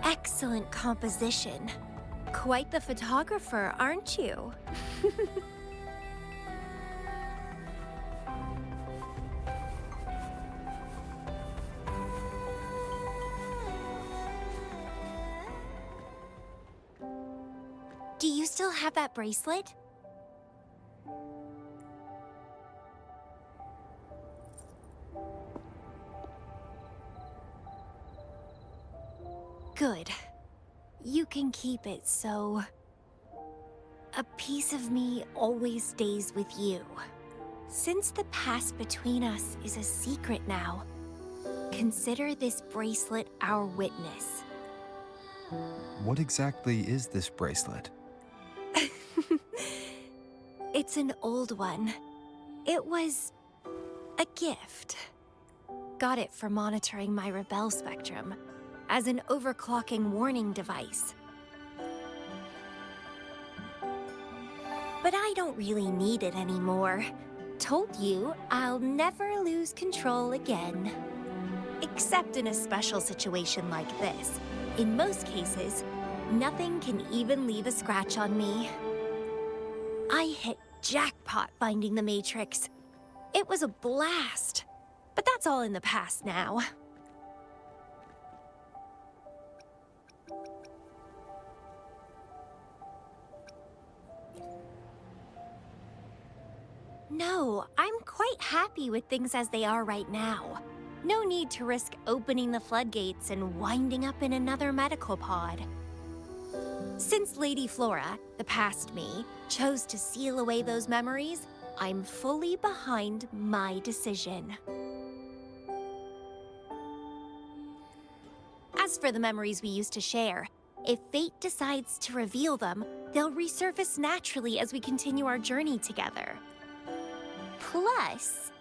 Excellent composition. Quite the photographer, aren't you? Do you still have that bracelet? Good. You can keep it, so... a piece of me always stays with you. Since the past between us is a secret now, consider this bracelet our witness. What exactly is this bracelet? It's an old one. It was a gift. Got it for monitoring my rebel spectrum as an overclocking warning device. But I don't really need it anymore. Told you I'll never lose control again. Except in a special situation like this. In most cases, nothing can even leave a scratch on me. I hit jackpot finding the Matrix. It was a blast. But that's all in the past now. No, I'm quite happy with things as they are right now. No need to risk opening the floodgates and winding up in another medical pod. Since Lady Flora, the past me, chose to seal away those memories, I'm fully behind my decision. As for the memories we used to share, if fate decides to reveal them, they'll resurface naturally as we continue our journey together. Plus...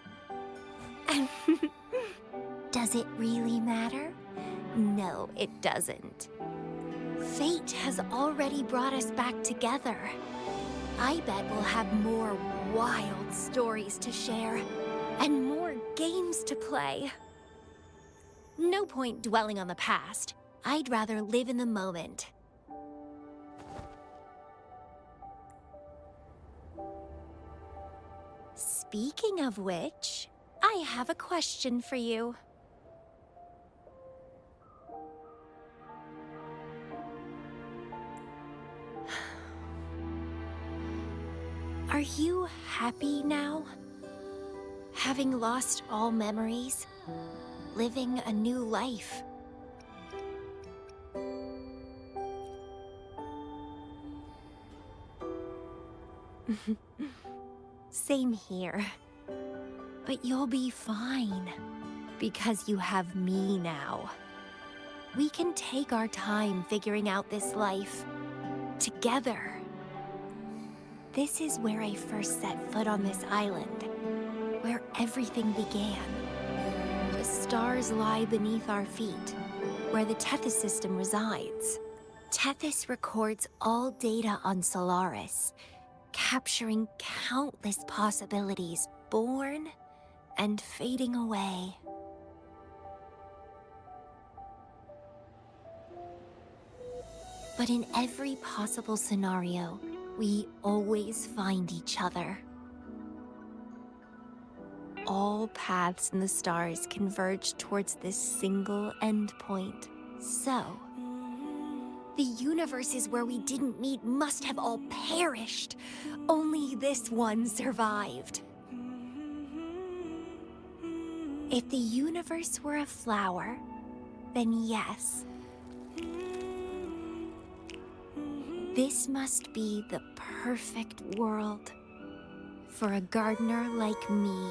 does it really matter? No, it doesn't. Fate has already brought us back together. I bet we'll have more wild stories to share, and more games to play. No point dwelling on the past. I'd rather live in the moment. Speaking of which, I have a question for you. Are you happy now? Having lost all memories? Living a new life? Same here. But you'll be fine. Because you have me now. We can take our time figuring out this life. Together. This is where I first set foot on this island, where everything began. The stars lie beneath our feet, where the Tethys system resides. Tethys records all data on Solaris, capturing countless possibilities born and fading away. But in every possible scenario, we always find each other. All paths in the stars converge towards this single endpoint. So, the universes where we didn't meet must have all perished. Only this one survived. If the universe were a flower, then yes. This must be the perfect world for a gardener like me.